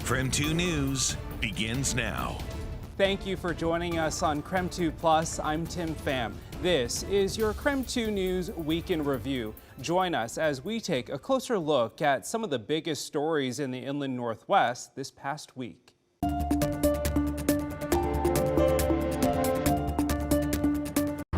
KREM 2 News begins now. Thank you for joining us on KREM 2 Plus. I'm Tim Pham. This is your KREM 2 News Week in Review. Join us as we take a closer look at some of the biggest stories in the Inland Northwest this past week.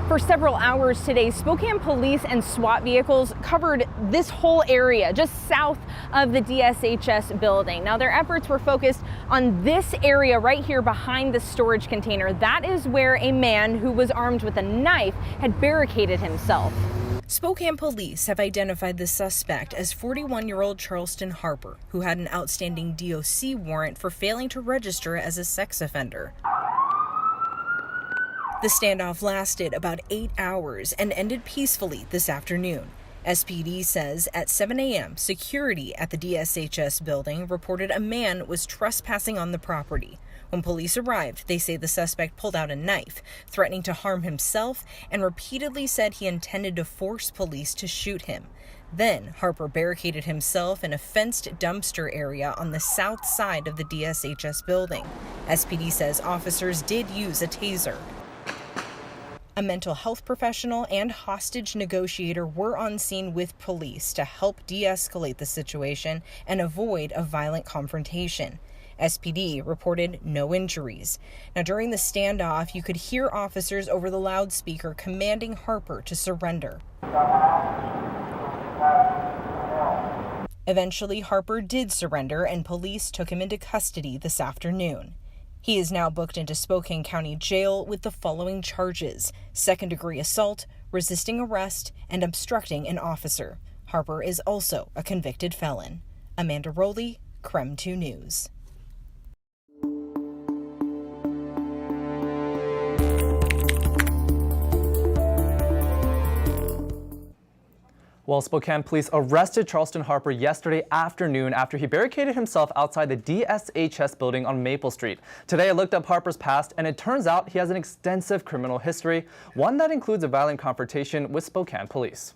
For several hours today, Spokane police and SWAT vehicles covered this whole area just south of the DSHS building. Now, their efforts were focused on this area right here behind the storage container. That is where a man who was armed with a knife had barricaded himself. Spokane police have identified the suspect as 41-year-old Charleston Harper, who had an outstanding DOC warrant for failing to register as a sex offender. The standoff lasted about 8 hours and ended peacefully this afternoon. SPD says at 7 a.m., security at the DSHS building reported a man was trespassing on the property. When police arrived, they say the suspect pulled out a knife, threatening to harm himself, and repeatedly said he intended to force police to shoot him. Then Harper barricaded himself in a fenced dumpster area on the south side of the DSHS building. SPD says officers did use a taser. A mental health professional and hostage negotiator were on scene with police to help de-escalate the situation and avoid a violent confrontation. SPD reported no injuries. Now, during the standoff, you could hear officers over the loudspeaker commanding Harper to surrender. Eventually, Harper did surrender and police took him into custody this afternoon. He is now booked into Spokane County Jail with the following charges: second-degree assault, resisting arrest, and obstructing an officer. Harper is also a convicted felon. Amanda Rowley, KREM 2 News. Well, Spokane police arrested Charleston Harper yesterday afternoon after he barricaded himself outside the DSHS building on Maple Street. Today, I looked up Harper's past, and it turns out he has an extensive criminal history, one that includes a violent confrontation with Spokane police.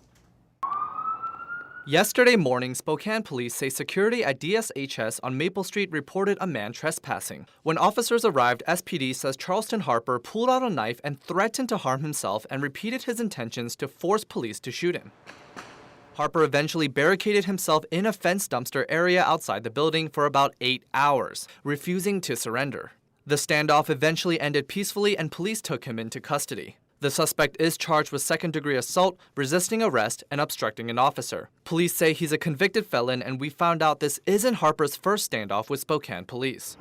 Yesterday morning, Spokane police say security at DSHS on Maple Street reported a man trespassing. When officers arrived, SPD says Charleston Harper pulled out a knife and threatened to harm himself and repeated his intentions to force police to shoot him. Harper eventually barricaded himself in a fenced dumpster area outside the building for about 8 hours, refusing to surrender. The standoff eventually ended peacefully and police took him into custody. The suspect is charged with second-degree assault, resisting arrest, and obstructing an officer. Police say he's a convicted felon, and we found out this isn't Harper's first standoff with Spokane police.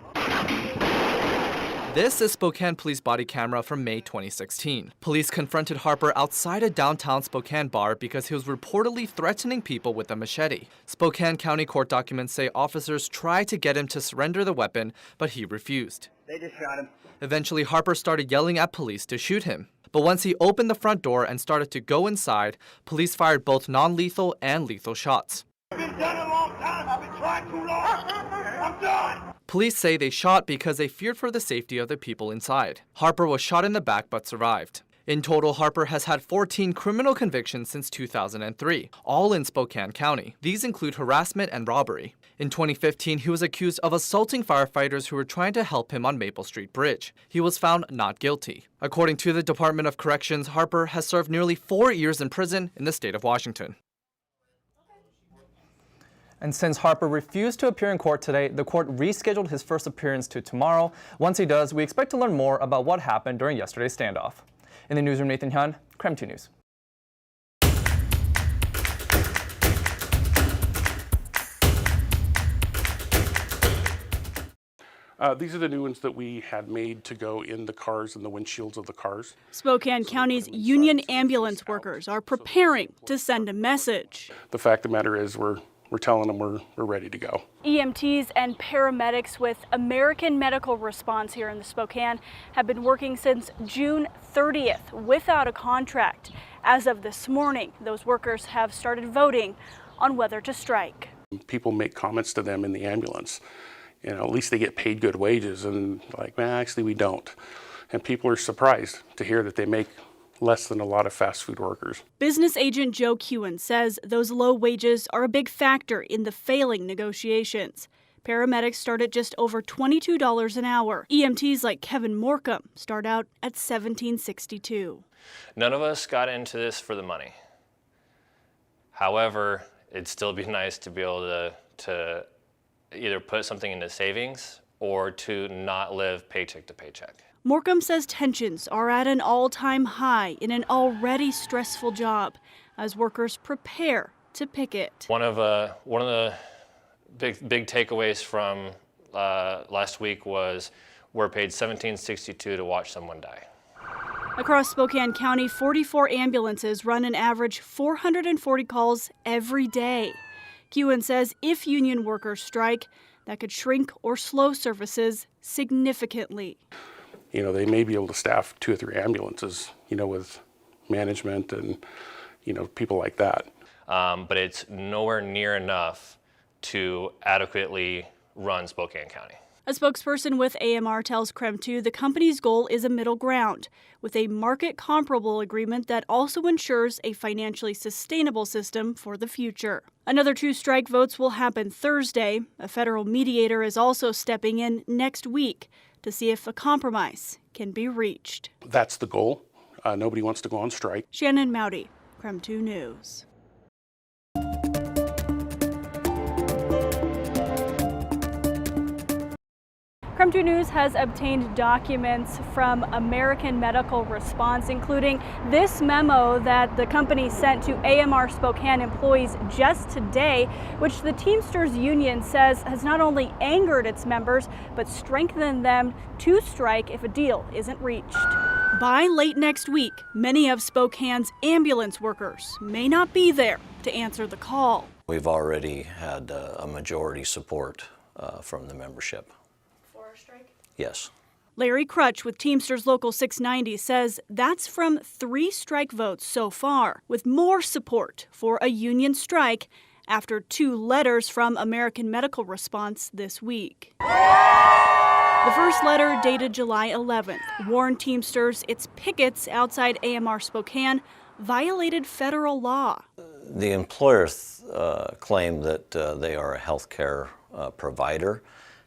This is Spokane police body camera from May 2016. Police confronted Harper outside a downtown Spokane bar because he was reportedly threatening people with a machete. Spokane County court documents say officers tried to get him to surrender the weapon, but he refused. They just shot him. Eventually, Harper started yelling at police to shoot him. But once he opened the front door and started to go inside, police fired both non-lethal and lethal shots. I've been done a long time. I've been trying too long. I'm done. Police say they shot because they feared for the safety of the people inside. Harper was shot in the back but survived. In total, Harper has had 14 criminal convictions since 2003, all in Spokane County. These include harassment and robbery. In 2015, he was accused of assaulting firefighters who were trying to help him on Maple Street Bridge. He was found not guilty. According to the Department of Corrections, Harper has served nearly 4 years in prison in the state of Washington. And since Harper refused to appear in court today, the court rescheduled his first appearance to tomorrow. Once he does, we expect to learn more about what happened during yesterday's standoff. In the newsroom, Nathan Hyun, KREM 2 News. These are the new ones that we had made to go in the cars and the windshields of the cars. Spokane County's union ambulance workers are preparing to send a message. The fact of the matter is we're telling them we're ready to go. EMTs and paramedics with American Medical Response here in the Spokane have been working since June 30th without a contract. As of this morning, those workers have started voting on whether to strike. People make comments to them in the ambulance. You know, at least they get paid good wages, and like, man, actually we don't. And people are surprised to hear that they make less than a lot of fast food workers. Business agent Joe Kewen says those low wages are a big factor in the failing negotiations. Paramedics start at just over $22 an hour. EMTs like Kevin Morcom start out at $17.62. None of us got into this for the money. However, it'd still be nice to be able to either put something into savings or to not live paycheck to paycheck. Morcom says tensions are at an all-time high in an already stressful job as workers prepare to picket. One of the big takeaways from last week was we're paid $17.62 to watch someone die. Across Spokane County, 44 ambulances run an average 440 calls every day. Kewen says if union workers strike, that could shrink or slow services significantly. They may be able to staff 2 or 3 ambulances, with management and, people like that. But it's nowhere near enough to adequately run Spokane County. A spokesperson with AMR tells KREM 2 the company's goal is a middle ground with a market-comparable agreement that also ensures a financially sustainable system for the future. Another 2 strike votes will happen Thursday. A federal mediator is also stepping in next week to see if a compromise can be reached. That's the goal. Nobody wants to go on strike. Shannon Mowdy, KREM 2 News. KREM 2 News has obtained documents from American Medical Response, including this memo that the company sent to AMR Spokane employees just today, which the Teamsters Union says has not only angered its members, but strengthened them to strike if a deal isn't reached. By late next week, many of Spokane's ambulance workers may not be there to answer the call. We've already had a majority support from the membership. Yes. Larry Crutch with Teamsters Local 690 says that's from 3 strike votes so far, with more support for a union strike after 2 letters from American Medical Response this week. The first letter, dated July 11th, warned Teamsters its pickets outside AMR Spokane violated federal law. The employer claimed that they are a health care provider,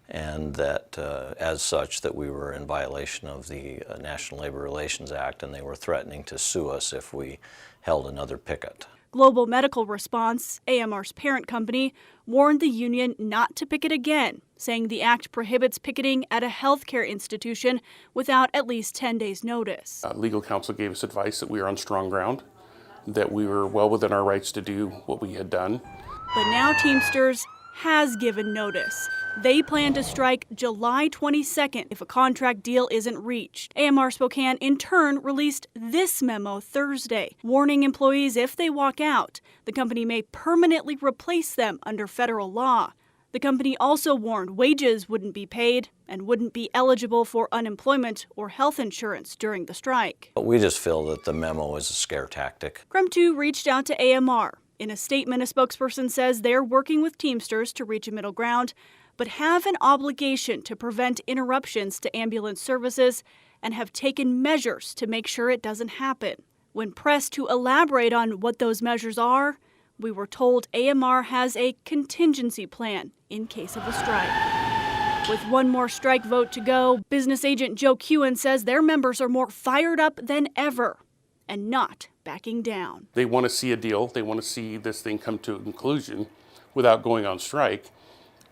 and that as such that we were in violation of the National Labor Relations Act, and they were threatening to sue us if we held another picket. Global Medical Response, AMR's parent company, warned the union not to picket again, saying the act prohibits picketing at a healthcare institution without at least 10 days' notice. Legal counsel gave us advice that we were on strong ground, that we were well within our rights to do what we had done. But now Teamsters has given notice. They plan to strike July 22nd if a contract deal isn't reached. AMR Spokane, in turn, released this memo Thursday, warning employees if they walk out, the company may permanently replace them under federal law. The company also warned wages wouldn't be paid and wouldn't be eligible for unemployment or health insurance during the strike. But we just feel that the memo is a scare tactic. KREM 2 reached out to AMR. In a statement, a spokesperson says they're working with Teamsters to reach a middle ground, but have an obligation to prevent interruptions to ambulance services and have taken measures to make sure it doesn't happen. When pressed to elaborate on what those measures are, we were told AMR has a contingency plan in case of a strike. With one more strike vote to go, business agent Joe Kewen says their members are more fired up than ever and not backing down. They want to see a deal. They want to see this thing come to a conclusion without going on strike.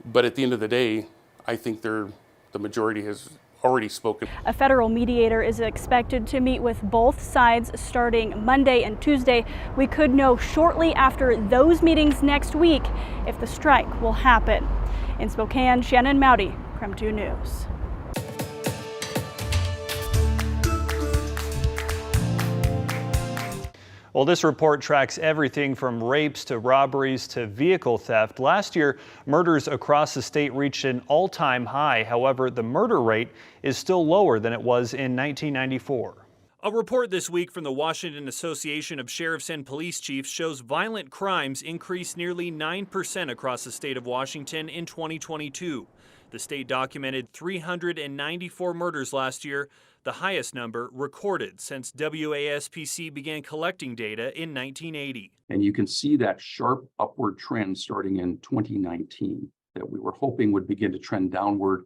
But at the end of the day, I think the majority has already spoken. A federal mediator is expected to meet with both sides starting Monday and Tuesday. We could know shortly after those meetings next week if the strike will happen. In Spokane, Shannon Mowdy, KREM 2 News. Well, this report tracks everything from rapes to robberies to vehicle theft. Last year, murders across the state reached an all-time high. However, the murder rate is still lower than it was in 1994. A report this week from the Washington Association of Sheriffs and Police Chiefs shows violent crimes increased nearly 9% across the state of Washington in 2022. The state documented 394 murders last year, the highest number recorded since WASPC began collecting data in 1980. And you can see that sharp upward trend starting in 2019. that we were hoping would begin to trend downward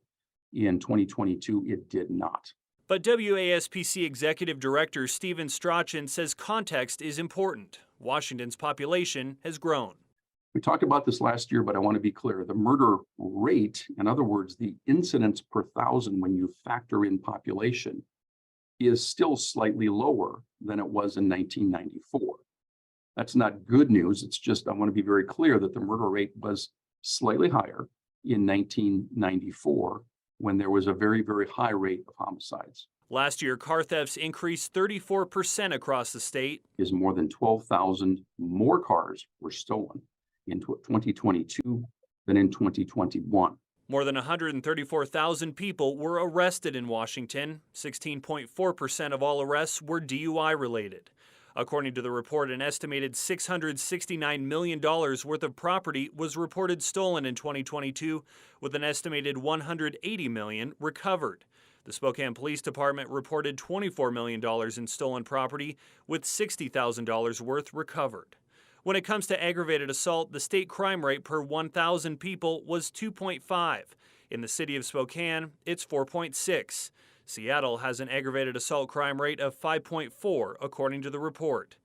in 2022. It did not. But WASPC Executive Director Stephen Strachan says context is important. Washington's population has grown. We talked about this last year, but I want to be clear. The murder rate, in other words, the incidents per thousand when you factor in population, is still slightly lower than it was in 1994. That's not good news. It's just, I want to be very clear that the murder rate was slightly higher in 1994 when there was a very, very high rate of homicides. Last year, car thefts increased 34% across the state. Is more than 12,000 more cars were stolen in 2022 than in 2021. More than 134,000 people were arrested in Washington. 16.4% of all arrests were DUI related. According to the report, an estimated $669 million worth of property was reported stolen in 2022, with an estimated $180 million recovered. The Spokane Police Department reported $24 million in stolen property, with $60,000 worth recovered. When it comes to aggravated assault, the state crime rate per 1,000 people was 2.5. In the city of Spokane, it's 4.6. Seattle has an aggravated assault crime rate of 5.4, according to the report.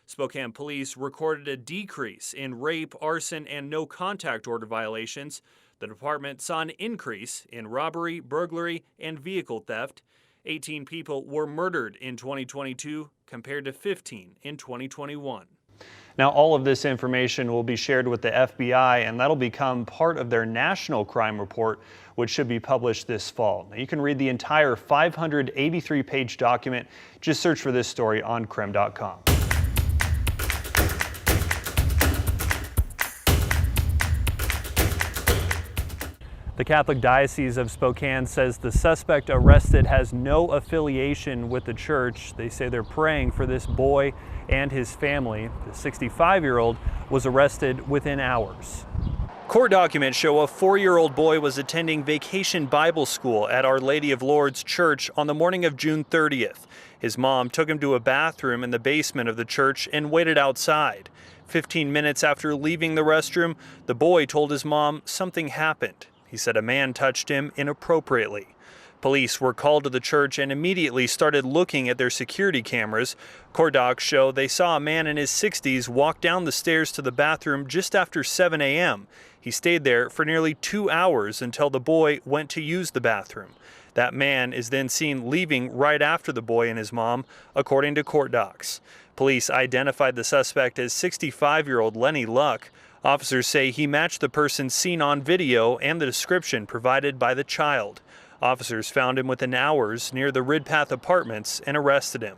Spokane police recorded a decrease in rape, arson, and no contact order violations. The department saw an increase in robbery, burglary, and vehicle theft. 18 people were murdered in 2022 compared to 15 in 2021. Now, all of this information will be shared with the FBI, and that'll become part of their national crime report, which should be published this fall. Now, you can read the entire 583-page document. Just search for this story on KREM.com. The Catholic Diocese of Spokane says the suspect arrested has no affiliation with the church. They say they're praying for this boy and his family. The 65-year-old was arrested within hours. Court documents show a 4-year-old boy was attending Vacation Bible School at Our Lady of Lourdes Church on the morning of June 30th. His mom took him to a bathroom in the basement of the church and waited outside. 15 minutes after leaving the restroom, the boy told his mom something happened. He said a man touched him inappropriately. Police were called to the church and immediately started looking at their security cameras. Court docs show they saw a man in his 60s walk down the stairs to the bathroom just after 7 a.m. He stayed there for nearly 2 hours until the boy went to use the bathroom. That man is then seen leaving right after the boy and his mom, according to court docs. Police identified the suspect as 65-year-old Lenny Luck. Officers say he matched the person seen on video and the description provided by the child. Officers found him within hours near the Ridpath Apartments and arrested him.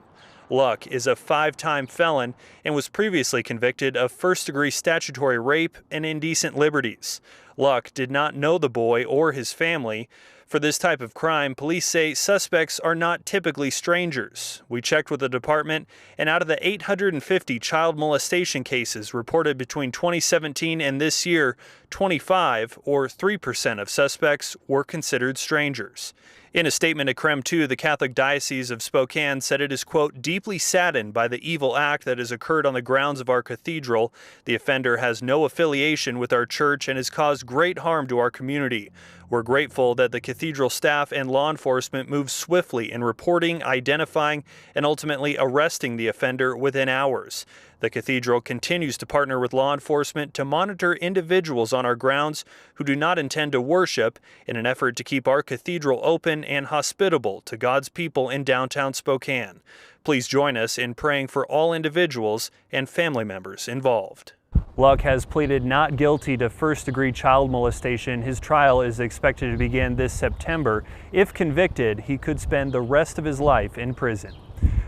Luck is a 5-time felon and was previously convicted of first-degree statutory rape and indecent liberties. Luck did not know the boy or his family. For this type of crime, police say suspects are not typically strangers. We checked with the department, and out of the 850 child molestation cases reported between 2017 and this year, 25, or 3% of suspects, were considered strangers. In a statement to KREM 2, the Catholic Diocese of Spokane said it is, quote, deeply saddened by the evil act that has occurred on the grounds of our cathedral. The offender has no affiliation with our church and has caused great harm to our community. We're grateful that the cathedral staff and law enforcement moved swiftly in reporting, identifying, and ultimately arresting the offender within hours. The cathedral continues to partner with law enforcement to monitor individuals on our grounds who do not intend to worship in an effort to keep our cathedral open and hospitable to God's people in downtown Spokane. Please join us in praying for all individuals and family members involved. Luck has pleaded not guilty to first-degree child molestation. His trial is expected to begin this September. If convicted, he could spend the rest of his life in prison.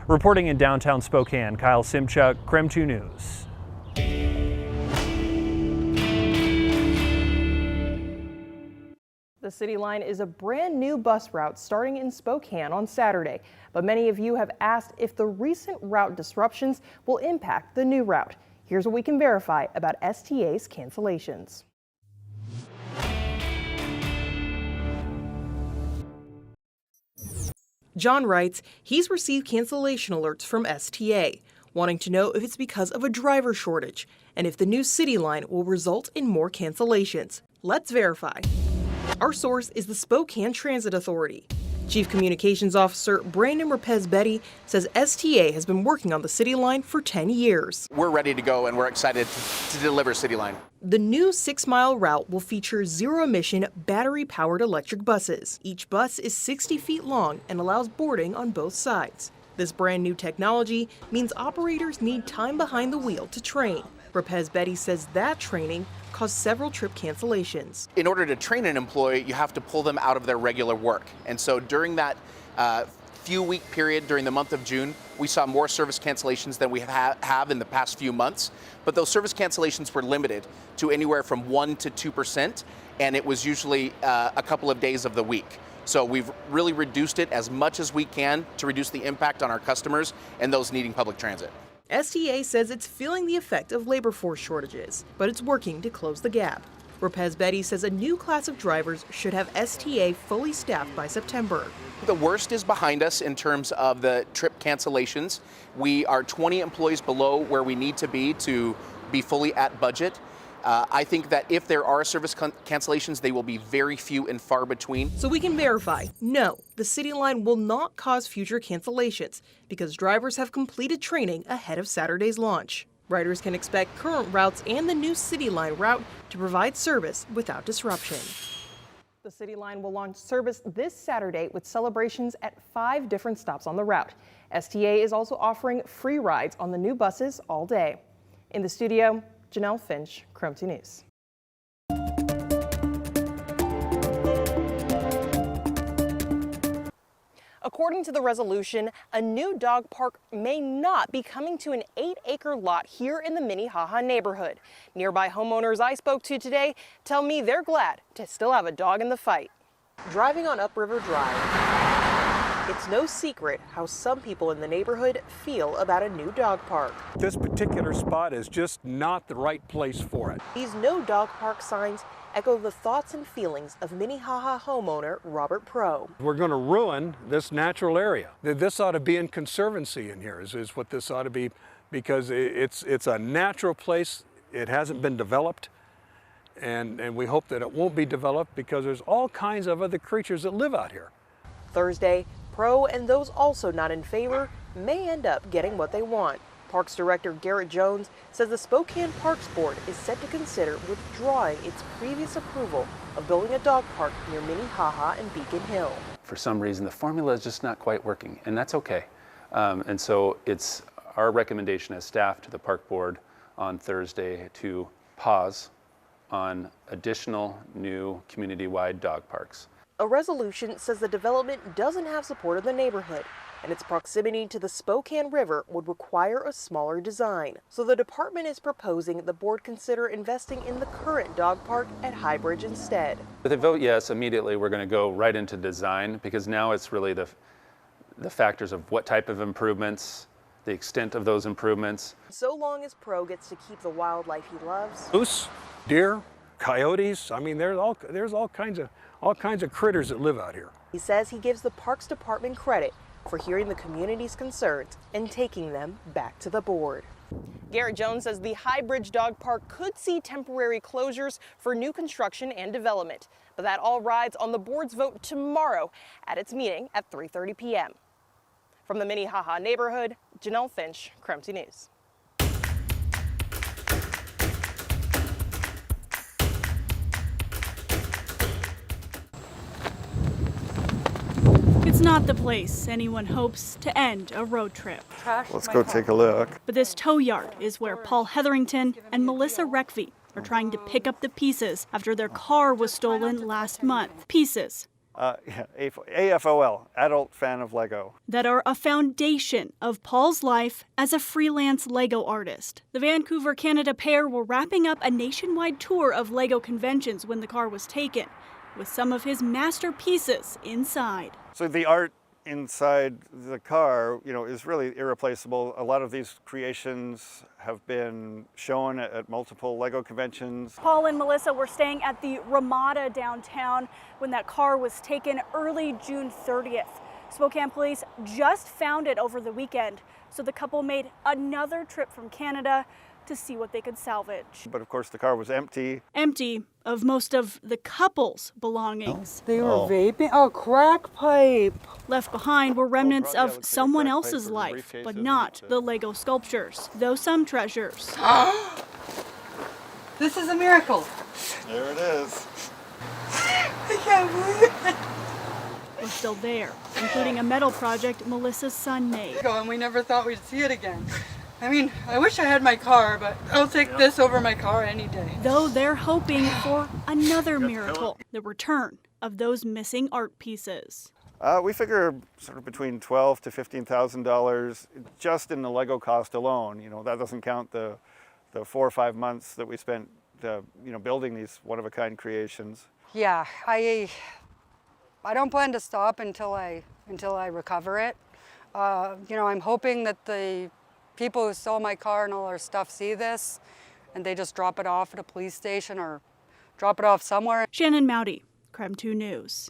Reporting in downtown Spokane, Kyle Simchuk, KREM 2 News. The City Line is a brand new bus route starting in Spokane on Saturday, but many of you have asked if the recent route disruptions will impact the new route. Here's what we can verify about STA's cancellations. John writes he's received cancellation alerts from STA. wanting to know if it's because of a driver shortage and if the new City Line will result in more cancellations. Let's verify. Our source is the Spokane Transit Authority. Chief Communications Officer Brandon Rapez-Betty says STA has been working on the City Line for 10 years. We're ready to go and we're excited to deliver City Line. The new 6-mile route will feature zero-emission, battery-powered electric buses. Each bus is 60 feet long and allows boarding on both sides. This brand new technology means operators need time behind the wheel to train. Rapez-Betty says that training caused several trip cancellations. In order to train an employee, you have to pull them out of their regular work. And so during that few-week period during the month of June, we saw more service cancellations than we have in the past few months. But those service cancellations were limited to anywhere from 1% to 2%, and it was usually a couple of days of the week. So we've really reduced it as much as we can to reduce the impact on our customers and those needing public transit. STA says it's feeling the effect of labor force shortages, but it's working to close the gap. Rapez-Betty says a new class of drivers should have STA fully staffed by September. The worst is behind us in terms of the trip cancellations. We are 20 employees below where we need to be fully at budget. I think that if there are service cancellations, they will be very few and far between. So we can verify, no, the City Line will not cause future cancellations because drivers have completed training ahead of Saturday's launch. Riders can expect current routes and the new City Line route to provide service without disruption. The City Line will launch service this Saturday with celebrations at 5 different stops on the route. STA is also offering free rides on the new buses all day. In the studio, Janelle Finch, KREM 2 News. According to the resolution, a new dog park may not be coming to an 8-acre lot here in the Minnehaha neighborhood. Nearby homeowners I spoke to today tell me they're glad to still have a dog in the fight. Driving on Upriver Drive, it's no secret how some people in the neighborhood feel about a new dog park. This particular spot is just not the right place for it. These no dog park signs echo the thoughts and feelings of Minnehaha homeowner Robert Pro. We're going to ruin this natural area. This ought to be in conservancy in here is what this ought to be, because it's a natural place. It hasn't been developed, and we hope that it won't be developed because there's all kinds of other creatures that live out here. Thursday, Pro and those also not in favor may end up getting what they want. Parks Director Garrett Jones says the Spokane Parks Board is set to consider withdrawing its previous approval of building a dog park near Minnehaha and Beacon Hill. For some reason, the formula is just not quite working, and that's okay. And so it's our recommendation as staff to the Park Board on Thursday to pause on additional new community-wide dog parks. A resolution says the development doesn't have support of the neighborhood, and its proximity to the Spokane River would require a smaller design. So the department is proposing the board consider investing in the current dog park at High Bridge instead. With a vote yes, immediately we're going to go right into design, because now it's really the factors of what type of improvements, the extent of those improvements. So long as Pro gets to keep the wildlife he loves. Moose, deer, coyotes, I mean there's all kinds of critters that live out here. He says he gives the Parks Department credit for hearing the community's concerns and taking them back to the board. Garrett Jones says the High Bridge Dog Park could see temporary closures for new construction and development, but that all rides on the board's vote tomorrow at its meeting at 3:30 p.m. From the Minnehaha neighborhood, Janelle Finch, KREM 2 News. It's not the place anyone hopes to end a road trip. Let's go take a look. But this tow yard is where Paul Hetherington and Melissa Reckvey are trying to pick up the pieces after their car was stolen last month. Pieces. AFOL, adult fan of Lego. That are a foundation of Paul's life as a freelance Lego artist. The Vancouver, Canada pair were wrapping up a nationwide tour of Lego conventions when the car was taken, with some of his masterpieces inside. So the art inside the car, is really irreplaceable. A lot of these creations have been shown at multiple Lego conventions. Paul and Melissa were staying at the Ramada downtown when that car was taken early June 30th. Spokane police just found it over the weekend, so the couple made another trip from Canada to see what they could salvage. But of course the car was empty. Empty of most of the couple's belongings. They were vaping a crack pipe. Left behind were remnants of someone else's life, but not the Lego sculptures, though some treasures. This is a miracle. There it is. I can't believe it. Were still there, including a metal project Melissa's son made. And we never thought we'd see it again. I mean, I wish I had my car, but I'll take this over my car any day. Though they're hoping for another miracle, the return of those missing art pieces. We figure sort of between $12,000 to $15,000 just in the Lego cost alone. You know, that doesn't count the 4 or 5 months that we spent, building these one-of-a-kind creations. Yeah, I don't plan to stop until I recover it. I'm hoping that the people who stole my car and all our stuff see this, and they just drop it off at a police station or drop it off somewhere. Shannon Mowdy, KREM 2 News.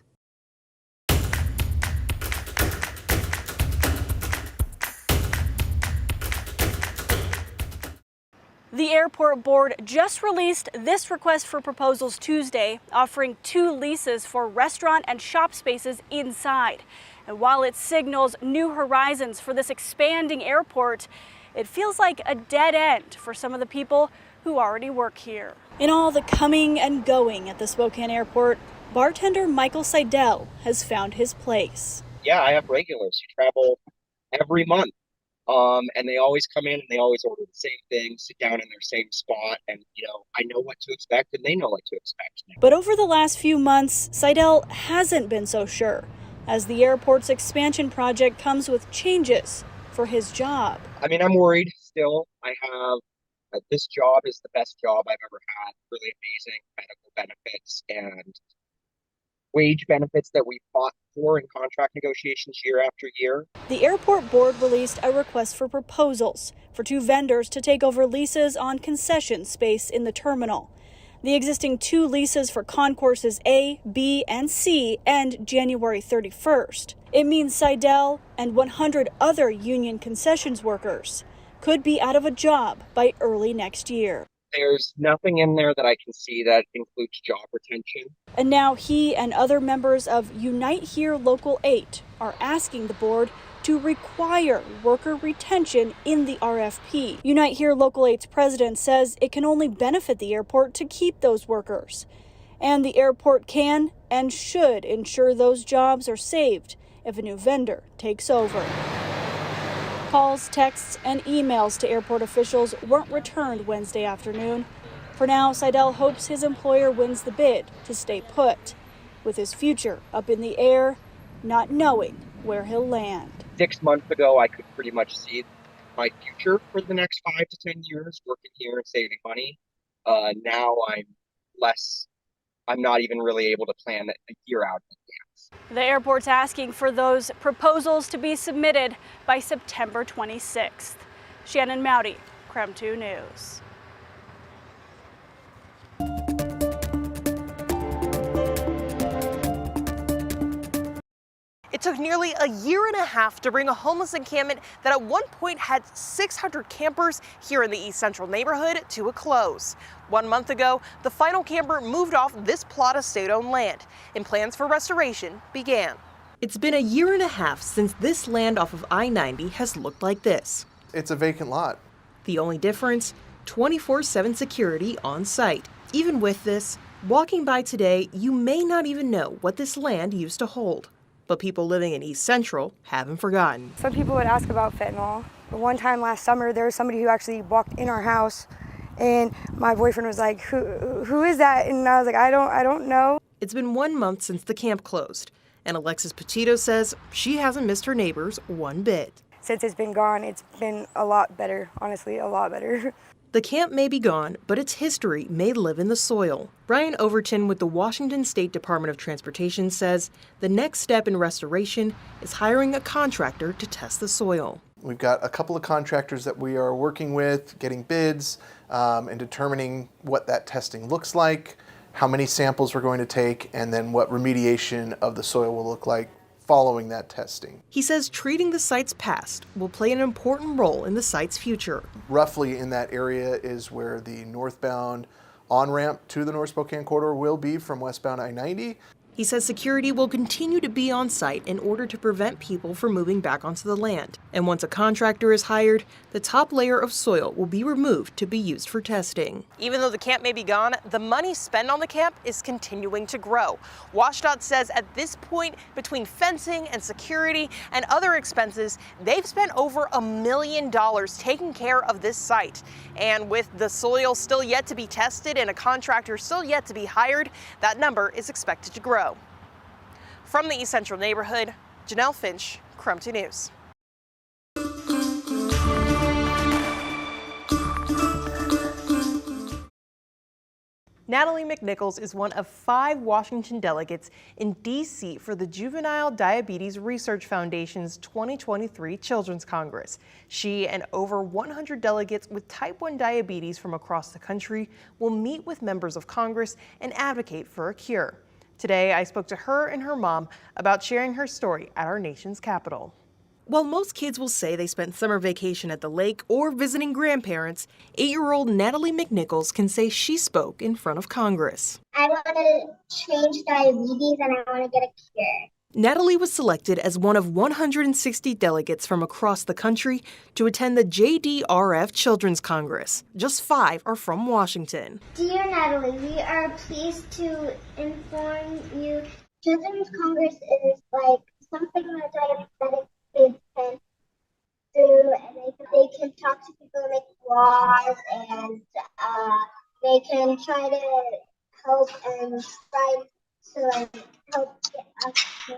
The airport board just released this request for proposals Tuesday, offering 2 leases for restaurant and shop spaces inside. And while it signals new horizons for this expanding airport, it feels like a dead end for some of the people who already work here. In all the coming and going at the Spokane airport, bartender Michael Seidel has found his place. Yeah, I have regulars who travel every month. And they always come in and they always order the same thing, sit down in their same spot, and I know what to expect and they know what to expect. But over the last few months, Seidel hasn't been so sure, as the airport's expansion project comes with changes for his job. I mean, I'm worried still. I have, this job is the best job I've ever had, really amazing medical benefits and wage benefits that we fought for in contract negotiations year after year. The airport board released a request for proposals for 2 vendors to take over leases on concession space in the terminal. The existing 2 leases for concourses A, B, and C end January 31st. It means Seidel and 100 other union concessions workers could be out of a job by early next year. There's nothing in there that I can see that includes job retention. And now he and other members of Unite Here Local 8 are asking the board to require worker retention in the RFP. Unite Here Local 8's president says it can only benefit the airport to keep those workers. And the airport can and should ensure those jobs are saved if a new vendor takes over. Calls, texts, and emails to airport officials weren't returned Wednesday afternoon. For now, Seidel hopes his employer wins the bid to stay put, with his future up in the air, not knowing where he'll land. 6 months ago, I could pretty much see my future for the next 5 to 10 years working here and saving money. Now I'm not even really able to plan a year out in advance. The airport's asking for those proposals to be submitted by September 26th. Shannon Mowdy, KREM 2 News. It took nearly a year and a half to bring a homeless encampment that at one point had 600 campers here in the East Central neighborhood to a close. 1 month ago, the final camper moved off this plot of state-owned land, and plans for restoration began. It's been a year and a half since this land off of I-90 has looked like this. It's a vacant lot. The only difference, 24/7 security on site. Even with this, walking by today, you may not even know what this land used to hold. But people living in East Central haven't forgotten. Some people would ask about fentanyl. But one time last summer, there was somebody who actually walked in our house, and my boyfriend was like, who is that? And I was like, I don't know. It's been 1 month since the camp closed, and Alexis Petito says she hasn't missed her neighbors one bit. Since it's been gone, it's been a lot better, honestly, a lot better. The camp may be gone, but its history may live in the soil. Brian Overton with the Washington State Department of Transportation says the next step in restoration is hiring a contractor to test the soil. We've got a couple of contractors that we are working with, getting bids, and determining what that testing looks like, how many samples we're going to take, and then what remediation of the soil will look like following that testing. He says treating the site's past will play an important role in the site's future. Roughly in that area is where the northbound on-ramp to the North Spokane corridor will be from westbound I-90. He says security will continue to be on site in order to prevent people from moving back onto the land. And once a contractor is hired, the top layer of soil will be removed to be used for testing. Even though the camp may be gone, the money spent on the camp is continuing to grow. WSDOT says at this point, between fencing and security and other expenses, they've spent over $1 million taking care of this site. And with the soil still yet to be tested and a contractor still yet to be hired, that number is expected to grow. From the East Central neighborhood, Janelle Finch, KREM 2 News. Natalie Mcnichols is one of 5 Washington delegates in D.C. for the Juvenile Diabetes Research Foundation's 2023 Children's Congress. She and over 100 delegates with type 1 diabetes from across the country will meet with members of Congress and advocate for a cure. Today, I spoke to her and her mom about sharing her story at our nation's capital. While most kids will say they spent summer vacation at the lake or visiting grandparents, 8-year-old Natalie Mcnichols can say she spoke in front of Congress. I want to change diabetes and I want to get a cure. Natalie was selected as one of 160 delegates from across the country to attend the JDRF Children's Congress. Just 5 are from Washington. Dear Natalie, we are pleased to inform you Children's Congress is like something that diabetic kids can do, and they can talk to people and make laws, and they can try to help and try to help get us through.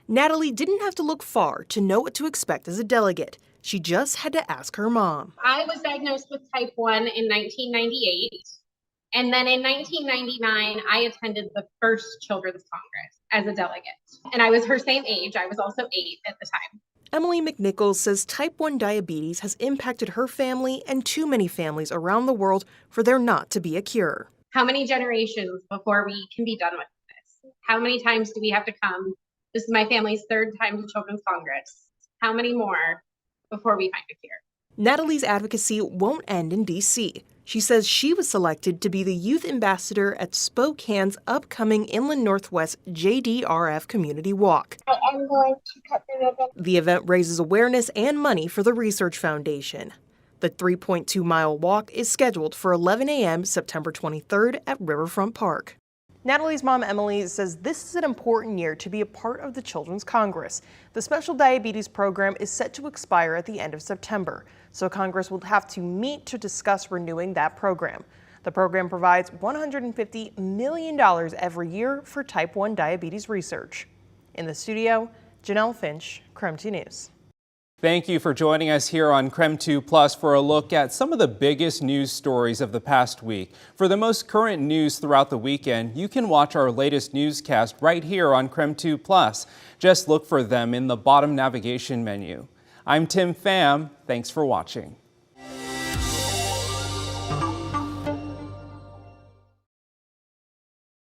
Natalie didn't have to look far to know what to expect as a delegate. She just had to ask her mom. I was diagnosed with type 1 in 1998. And then in 1999, I attended the first Children's Congress as a delegate. And I was her same age. I was also 8 at the time. Emily Mcnichols says type 1 diabetes has impacted her family and too many families around the world for there not to be a cure. How many generations before we can be done with this? How many times do we have to come? This is my family's 3rd time to Children's Congress. How many more before we find a cure? Natalie's advocacy won't end in D.C. She says she was selected to be the youth ambassador at Spokane's upcoming Inland Northwest JDRF Community Walk. I am going to cut the ribbon. The event raises awareness and money for the Research Foundation. The 3.2-mile walk is scheduled for 11 a.m. September 23rd at Riverfront Park. Natalie's mom, Emily, says this is an important year to be a part of the Children's Congress. The Special Diabetes Program is set to expire at the end of September, so Congress will have to meet to discuss renewing that program. The program provides $150 million every year for type 1 diabetes research. In the studio, Janelle Finch, KREM 2 News. Thank you for joining us here on KREM 2 Plus for a look at some of the biggest news stories of the past week. For the most current news throughout the weekend, you can watch our latest newscast right here on KREM 2 Plus. Just look for them in the bottom navigation menu. I'm Tim Pham. Thanks for watching.